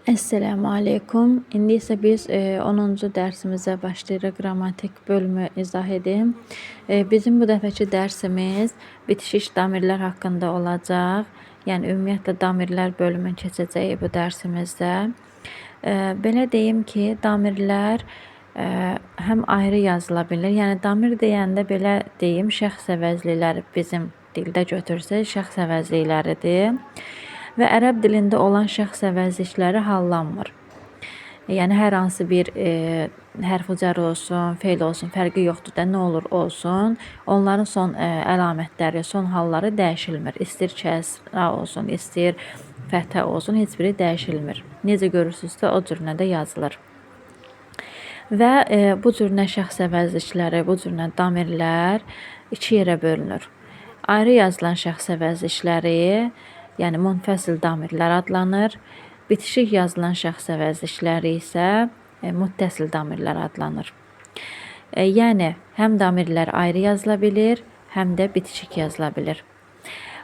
Esselamu aleykum. İndi isə biz 10-cu dərsimizə başlayırıq. Qrammatik bölümü izah edim. Bizim bu dəfəki dərsimiz bitişik damirlər haqqında olacaq. Yəni ümumiyyətlə damirlər bölümünü keçəcəyik bu dərsimizdə. Belə deyim ki, damirlər həm ayrı yazıla bilir. Yəni damir deyəndə belə deyim, şəxs əvəzlikləri bizim dildə götürsək şəxs əvəzlikləridir. Və ərəb dilində olan şəxs əvəzlikləri hallanmır. Yəni hər hansı bir hərf cər olsun, feil olsun, fərqi yoxdur da, nə olur olsun, onların son əlamətləri, son halları dəyişilmir. İstir kəsra olsun, istir fəthə olsun, heç biri dəyişilmir. Necə görürsünüzsə o cürünə də yazılır. Və bu cürünə şəxs əvəzlikləri, bu cürünə damirlər iki yerə bölünür. Ayrı yazılan şəxs əvəzlikləri, yəni munfəsil damirlər adlanır. Bitişik yazılan şəxs əvəzlikləri isə muttəsil damirlər adlanır. Yəni həm damirlər ayrı yazıla bilir, həm də bitişik yazıla bilir.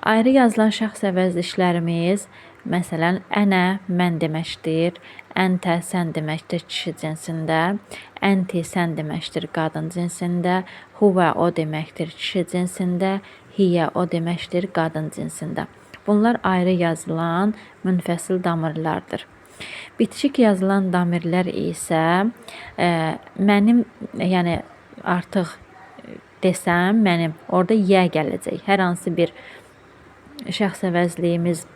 Ayrı yazılan şəxs əvəzliklərimiz, məsələn, ənə mən deməkdir, əntə sən deməkdir kişi cinsində, ənti sən deməkdir qadın cinsində, huvə o deməkdir kişi cinsində, hiyə o deməkdir qadın cinsində. Bunlar ayrı yazılan münfəsil damirlərdir. Bitişik yazılan damirlər isə mənim, yəni artıq desəm, mənim orada yə gələcək. Hər hansı bir şəxs əvəzliyimiz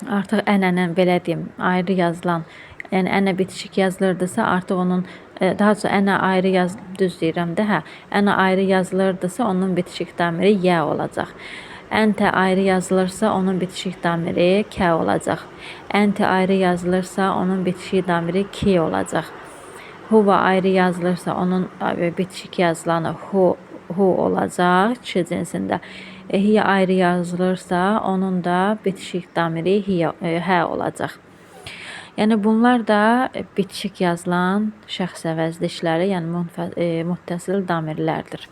artıq ənənən belə deyim, ayrı yazılan, yəni ənə bitişik yazılırdısa, artıq onun daha çox ənə ayrı düz deyirəm də, ənə ayrı yazılırdısa, onun bitişik damiri yə olacaq. Əntə ayrı yazılırsa, onun bitişik damiri kə olacaq. Ənti ayrı yazılırsa, onun bitişik damiri ki olacaq. Huva ayrı yazılırsa, onun bitişik yazılanı hu olacaq kişi cinsində. Hiyə ayrı yazılırsa, onun da bitişik damiri hə olacaq. Yəni bunlar da bitişik yazılan şəxs əvəzlikləri, yəni muttəsil damirlərdir.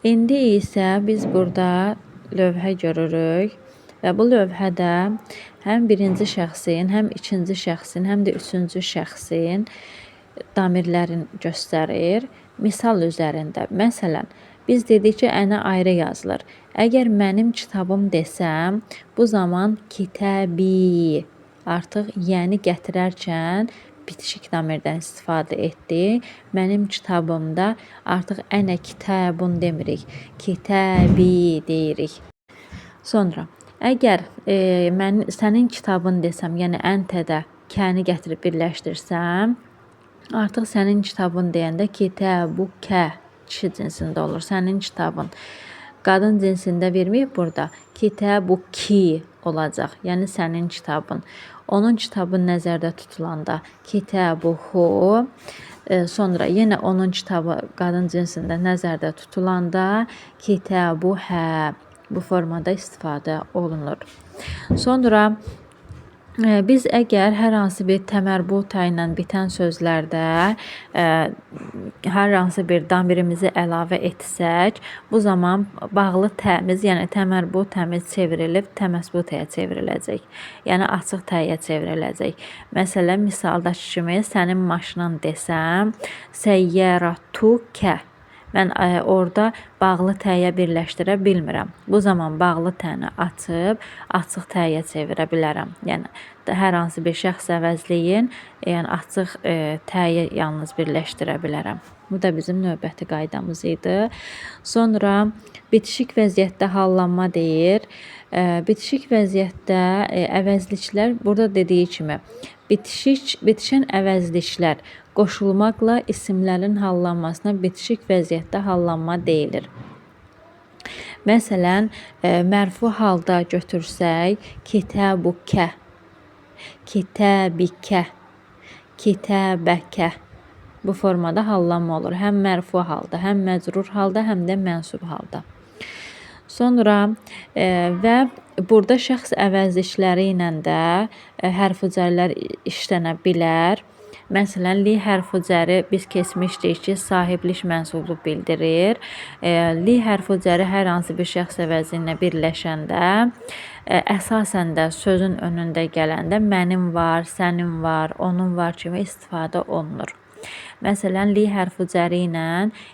İndi isə biz burada lövhə görürük və bu lövhədə həm birinci şəxsin, həm ikinci şəxsin, həm də üçüncü şəxsin damirlərini göstərir. Misal üzərində, məsələn, biz dedik ki, ənə ayrı yazılır. Əgər mənim kitabım desəm, bu zaman kitəbi artıq yəni gətirərkən bitişik damirdən istifadə etdi. Mənim kitabımda artıq ənə kitabun demirik, kitəbi deyirik. Sonra, əgər sənin kitabın desəm, yəni əntədə kəni gətirib birləşdirsəm, artıq sənin kitabın deyəndə kitəbu kə kişi cinsində olur, sənin kitabın. Qadın cinsində verməyib burada, kitəbu ki olacaq, yəni sənin kitabın. Onun kitabı nəzərdə tutulanda kitəbuhu, sonra yenə onun kitabı qadın cinsində nəzərdə tutulanda kitəbuhə bu formada istifadə olunur. Sonra biz əgər hər hansı bir təmərbuta ilə bitən sözlərdə hər hansı bir damirimizi əlavə etsək, bu zaman bağlı təmiz, yəni təmərbut təmiz çevrilib təməsbutaya çevriləcək. Yəni açıq təyə çevriləcək. Məsələn, misaldakı kimi sənin maşının desəm, səyyəratukə. Mən orada bağlı təyə birləşdirə bilmirəm. Bu zaman bağlı təni açıb, açıq təyə çevirə bilərəm. Yəni, hər hansı bir şəxs əvəzliyin, yəni açıq təyə yalnız birləşdirə bilərəm. Bu da bizim növbəti qaydamız idi. Sonra, bitişik vəziyyətdə hallanma deyir. Bitişik vəziyyətdə əvəzliklər, burada dediyi kimi, bitişən əvəzliklər qoşulmaqla isimlərin hallanmasına bitişik vəziyyətdə hallanma deyilir. Məsələn, mərfu halda götürsək, kitəbukə, kitəbikə, kitəbəkə. Bu formada hallanma olur. Həm mərfu halda, həm məcrur halda, həm də mənsub halda. Sonra və burada şəxs əvəzlikləri ilə də hərf-cərlər işlənə bilər. Məsələn, li hərfi cəri biz keçmişdik ki, sahiblik mənsubluq bildirir. Li hərfi cəri hər hansı bir şəxs əvəzi ilə birləşəndə əsasən də sözün önündə gələndə mənim var, sənin var, onun var kimi istifadə olunur. Məsələn, li hərfi cəri ilə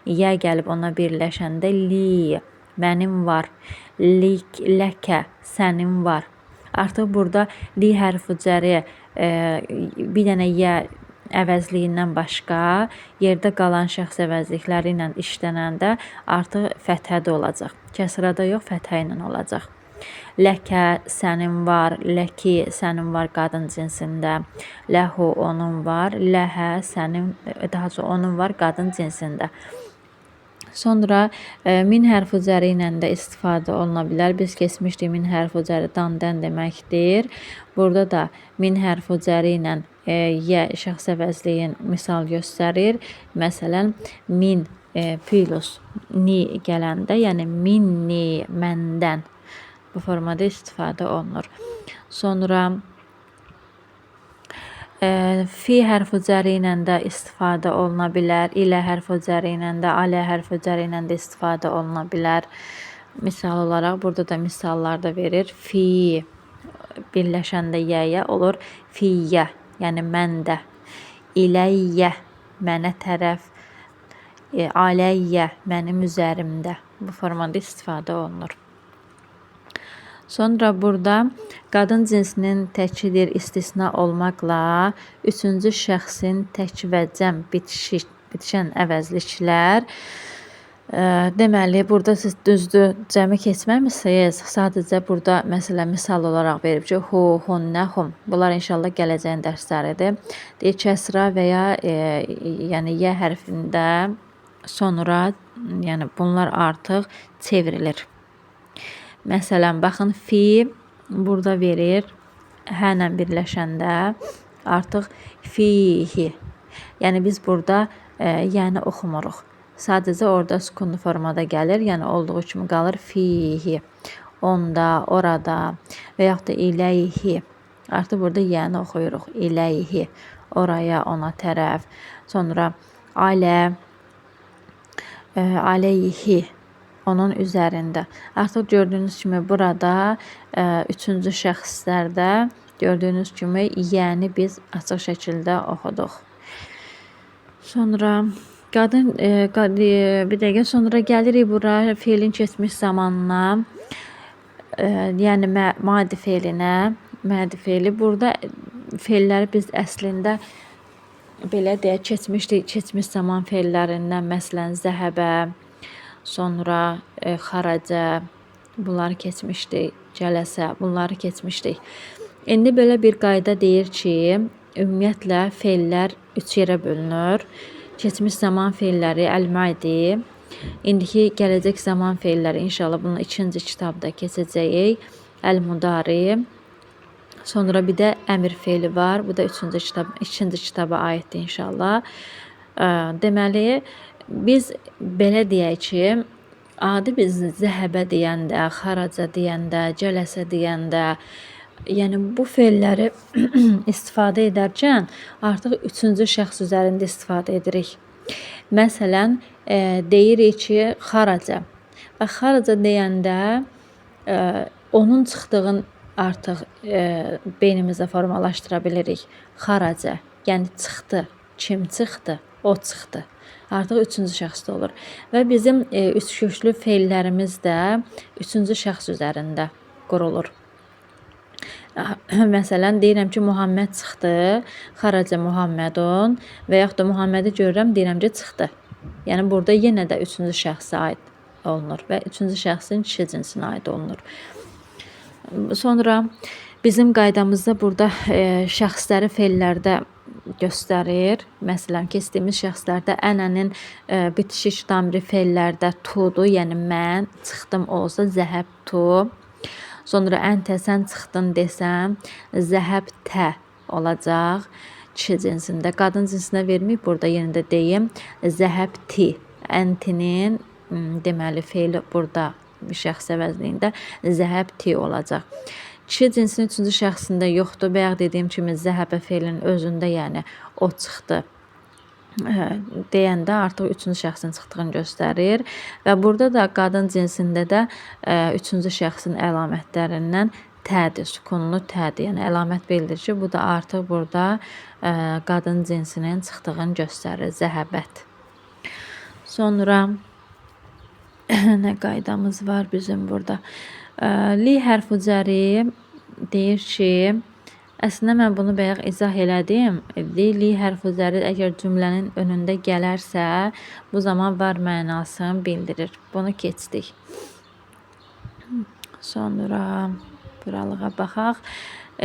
yə gəlib ona birləşəndə li, mənim var, lik, ləkə, sənin var. Artıq burada li hərfi cəri bir dənə yə əvəzliyindən başqa yerdə qalan şəxs əvəzlikləri ilə işlənəndə artıq fəthədə olacaq. Kəsrada yox, fəthə ilə olacaq. Ləkə, sənin var, ləki, sənin var qadın cinsində. Ləhu, onun var, ləhə, sənin, daha çox onun var qadın cinsində. Sonra min hərfi cəri ilə də istifadə oluna bilər. Biz keçmişdik, min hərfi cəri dan-dən deməkdir. Burada da min hərfi cəri ilə yə şəxs əvəzliyin misal göstərir. Məsələn, min plus ni gələndə, yəni minni, məndən bu formada istifadə olunur. Sonra fi hərfi cəri ilə də istifadə oluna bilər. İlə hərfi cəri ilə də, alə hərfi cəri ilə də istifadə oluna bilər. Misal olaraq burada da misallar da verir. Fi birləşəndə yəyə olur fiyyə, yəni məndə. İləyyə, mənə tərəf. Aləyyə, mənim üzərimdə. Bu formada istifadə olunur. Sonra burada qadın cinsinin təkidir istisna olmaqla üçüncü şəxsin tək və cəm bitişən əvəzliklər. Deməli, burada siz düzdür cəmi keçməmisiniz. Sadəcə burada məsələn misal olaraq verib ki, hu, hunnə, hum. Bunlar inşallah gələcəyin dərsləridir. Deyir, kəsra və ya yəni yə hərfində sonra yəni bunlar artıq çevrilir. Məsələn, baxın, fi burada verir, hə ilə birləşəndə artıq fihi. Yəni biz burada yəni oxumuruq. Sadəcə orada sükunlu formada gəlir, yəni olduğu kimi qalır fihi. Onda, orada və yaxud da iləyhi. Artıq burada yəni oxuyuruq. İləyhi, oraya, ona tərəf. Sonra alə, aleyhi, onun üzərində. Artıq gördüyünüz kimi burada üçüncü şəxslərdə gördüyünüz kimi yəni biz açıq şəkildə oxuduq. Sonra qadın bir dəqiqə sonra gəlirik bura feilin keçmiş zamanına. Yəni madi feilinə. Madi feili burada feilləri biz əslində belə deyək keçmiş zaman feillərindən məsələn zəhəbə, sonra xaracə, bunları keçmişdik, cələsə, bunları keçmişdik. İndi belə bir qayda deyir ki, ümumiyyətlə feillər 3 yerə bölünür. Keçmiş zaman feilləri əl-madi, indiki gələcək zaman feilləri inşallah bunu 2-ci kitabda keçəcəyik. Əl-mudari, sonra bir də əmr feili var. Bu da 2-ci kitaba aiddir inşallah. Deməli, biz belə deyək ki, adi biz zəhəbə deyəndə, xaraca deyəndə, cələsə deyəndə, yəni bu feilləri istifadə edərkən artıq 3-cü şəxs üzərində istifadə edirik. Məsələn, deyirik ki, xaraca. Və xaraca deyəndə onun çıxdığını artıq beynimizdə formalaşdıra bilirik. Xaraca, yəni çıxdı, kim çıxdı, o çıxdı. Artıq 3-cü şəxsdə olur. Və bizim üçköklü feillərimiz də 3-cü şəxs üzərində qurulur. Məsələn, deyirəm ki, Muhammed çıxdı, xaraca Muhammedun və yaxud da Muhammedi görürəm, deyirəm ki, çıxdı. Yəni, burada yenə də 3-cü şəxsə aid olunur və 3-cü şəxsin kişi cinsinə aid olunur. Sonra bizim qaydamızda burada şəxsləri feillərdə göstərir. Məsələn, keçdiyimiz şəxslərdə ənənin bitişik damiri feillərdə tudur, yəni mən çıxdım olsa zəhəb tu. Sonra əntə sən çıxdın desəm zəhəb tə olacaq kişi cinsində. Qadın cinsinə verməyib burada yenə də deyim zəhəb ti. Əntinin deməli feili burada bir şəxs əvəzliyində zəhəb ti olacaq. Kişi cinsinin üçüncü şəxsində yoxdur. Bayaq dediyim kimi zəhəbə feilinin özündə, yəni o çıxdı deyəndə artıq üçüncü şəxsin çıxdığını göstərir və burada da qadın cinsində də üçüncü şəxsin əlamətlərindən tədir, sükunlu tədir. Yəni əlamət bildirici. Bu da artıq burada qadın cinsinin çıxdığını göstərir. Zəhəbət. Sonra nə qaydamız var bizim burada? Li hərf cəri deyir ki, əslində mən bunu bayaq izah elədim. Li hərf cəri əgər cümlənin önündə gələrsə, bu zaman var mənasını bildirir. Bunu keçdik. Sonra buralığa baxaq.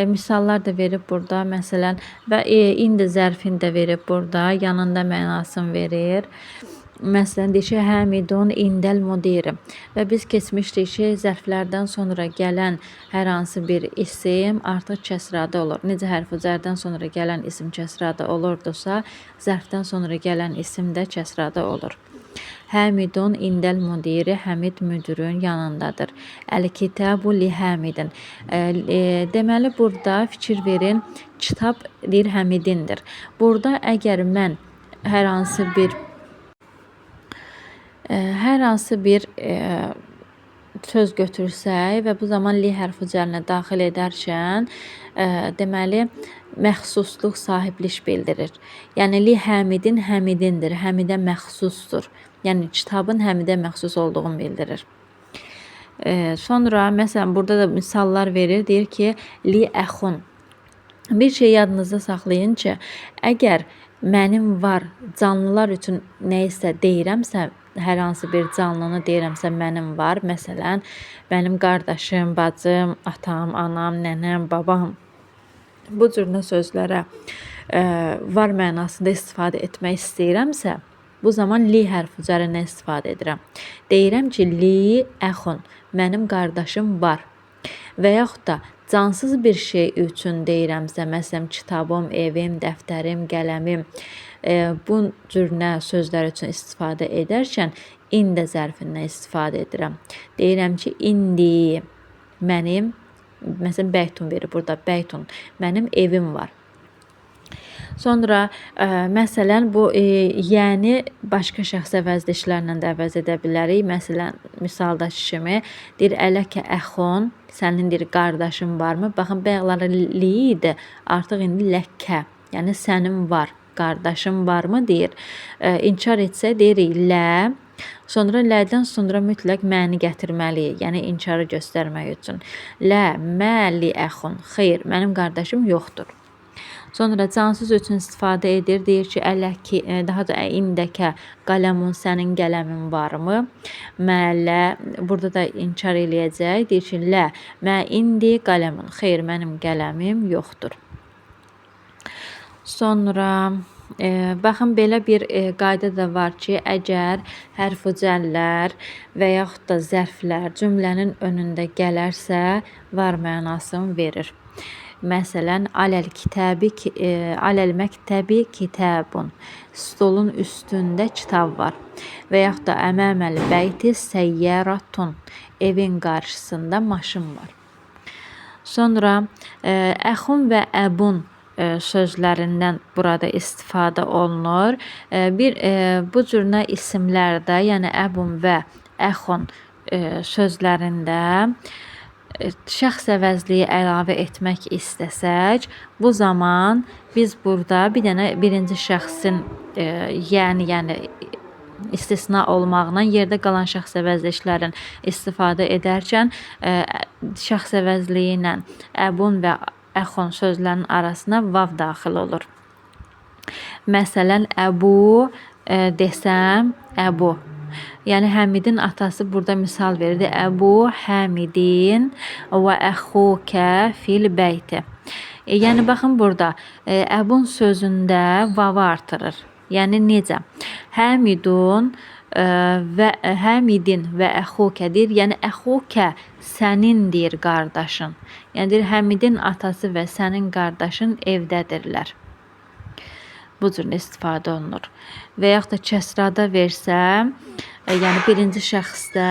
Misallar da verib burada, məsələn, və indi zərfini də verib burada, yanında mənasını verir. Məsələn, deyir ki, Həmidun indəl mudiri. Və biz keçmişdik ki, zərflərdən sonra gələn hər hansı bir isim artıq kəsrada olur. Necə hərf-i cərdən sonra gələn isim kəsrada olurdusa, zərfdən sonra gələn isim də kəsrada olur. Həmidun indəl mudiri, Həmid müdürün yanındadır. Əl-kitabu li Həmidin. Deməli, burada fikir verin, kitab deyir Həmidindir. Burada əgər mən hər hansı bir söz götürsək və bu zaman li hərfi cərinə daxil edərkən deməli məxsusluq, sahiblik bildirir. Yəni li Həmidin Həmidindir, Həmidə məxsusdur. Yəni kitabın Həmidə məxsus olduğunu bildirir. Sonra məsələn burada da misallar verir. Deyir ki, li əxun. Bir şey yadınızda saxlayın ki, əgər mənim var canlılar üçün nə isə deyirəmsə, hər hansı bir canlını deyirəmsə mənim var. Məsələn, mənim qardaşım, bacım, atam, anam, nənəm, babam. Bu cür sözlərə var mənasında istifadə etmək istəyirəmsə, bu zaman li hərfi cərindən istifadə edirəm. Deyirəm ki, li əxun, mənim qardaşım var. Və yaxud da cansız bir şey üçün deyirəmsə, məsələn, kitabım, evim, dəftərim, qələmim, bu cür sözlər üçün istifadə edərkən ində zərfindən istifadə edirəm. Deyirəm ki, indi mənim, məsələn, bəytun verir burada, bəytun, mənim evim var. Sonra məsələn, bu yəni başqa şəxsə vəzdişlərlə də əvəz edə bilərik. Məsələn, misaldakı kimi deyir ələkə əxun, sənin deyir qardaşın varmı? Baxın, bayaqları li idi, artıq indi ləkə, yəni sənin var, qardaşın varmı deyir. İnkar etsə deyirik lə, sonra lədən sonra mütləq məni gətirməliyik, yəni inkarı göstərmək üçün. Lə, mə li əxun, xeyr, mənim qardaşım yoxdur. Sonra cansız üçün istifadə edir. Deyir ki, ələki, daha da indəkə qələmun, sənin qələmin varmı? Mələ, burada da inkar eləyəcək. Deyir ki, lə, mə indi qələmun, xeyr, mənim qələmim yoxdur. Sonra baxın, belə bir qayda da var ki, əgər hərf-i cəllər və yaxud da zərflər cümlənin önündə gələrsə, var mənasını verir. Məsələn, aləl məktəbi kitabun, stolun üstündə kitab var. Və yaxud da əməməl bəyti səyyəratun, evin qarşısında maşın var. Sonra əxun və əbun sözlərindən burada istifadə olunur. Bu cür isimlərdə, yəni əbun və əxun sözlərində şəxs əvəzliyi əlavə etmək istəsək, bu zaman biz burada bir dənə birinci şəxsin yəni istisna olmaqla yerdə qalan şəxs əvəzliklərin istifadə edərkən şəxs əvəzliyi ilə əbun və əxun sözlərinin arasına vav daxil olur. Məsələn, əbu desəm, əbu. Yəni Həmidin atası burada misal verirdi. Əbu Həmidin və əxukə fil beyti. Yəni baxın burada əbun sözündə vavı artırır. Yəni necə? Həmidun və Həmidin və əxukədir. Yəni əxukə sənindir qardaşın. Yəni deyir, Həmidin atası və sənin qardaşın evdədirlər. Bu cür istifadə olunur. Və yaxud da kəsrada versəm, yəni birinci şəxsdə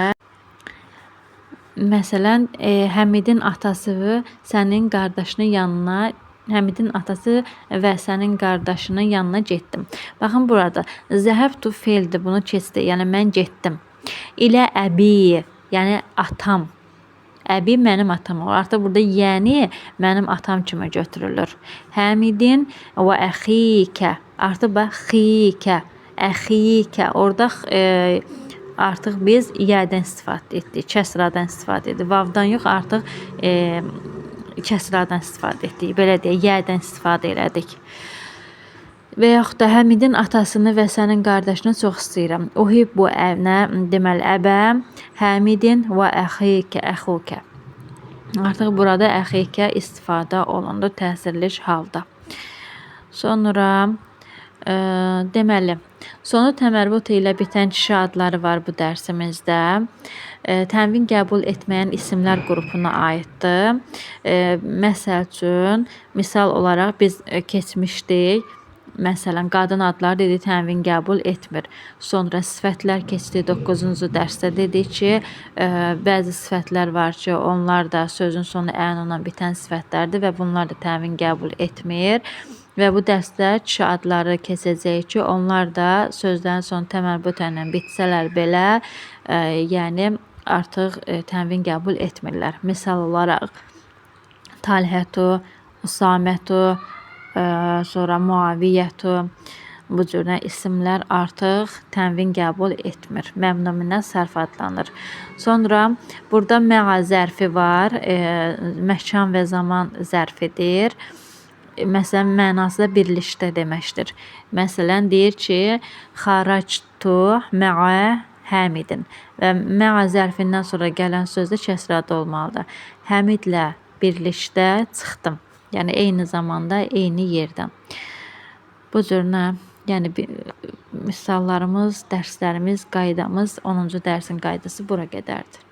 Məsələn, Həmidin atası sənin qardaşının yanına Həmidin atası və sənin qardaşının yanına getdim. Baxın burada zəhəbtu feildir, bunu keçdi. Yəni mən getdim. İlə əbi, yəni atam. Əbi mənim atam olur. Artıq burada yəni mənim atam kimi götürülür. Həmidin və əxikə. Artıq bax xikə, əxikə. Orada artıq biz yədən istifadə etdik, kəsradan istifadə etdik. Vavdan yox, artıq kəsradan istifadə etdik. Belə deyək, yədən istifadə elədik. Və yaxud da Həmidin atasını və sənin qardaşını çox istəyirəm. Uhibbu əvnə, deməli əbə, Həmidin və əxikə, əxukə. Artıq burada əxikə istifadə olundu təsirli halda. Sonra deməli, sonu təmərrüt ilə bitən kişi adları var bu dərsimizdə. Tənvin qəbul etməyən isimlər qrupuna aiddir. Məsəl üçün, misal olaraq biz keçmişdik. Məsələn, qadın adları dedik, tənvin qəbul etmir. Sonra sifətlər keçdi 9-cu dərsdə dedik ki, bəzi sifətlər var ki, onlar da sözün sonu ən ilə bitən sifətlərdir və bunlar da tənvin qəbul etmir. Və bu dərsdə kişi adları keçəcək ki, onlar da sözlərin sonu təmərrütlə bitsələr belə, yəni artıq tənvin qəbul etmirlər. Misal olaraq Talhətu, Usamətu, sonra Muaviyyətu, bu cür isimlər artıq tənvin qəbul etmir. Məmnunə sərf adlanır. Sonra burada mə'a zərfi var, məkan və zaman zərfidir. Məsələn, mənası da birlikdə deməkdir. Məsələn, deyir ki, xaractu mə'a Həmidin və mə'a zərfindən sonra gələn sözdə kəsrada olmalıdır. Həmidlə birlikdə çıxdım. Yəni eyni zamanda, eyni yerdən. Bu cür yəni misallarımız, dərslərimiz, qaydamız 10-cu dərsin qaydası bura qədərdir.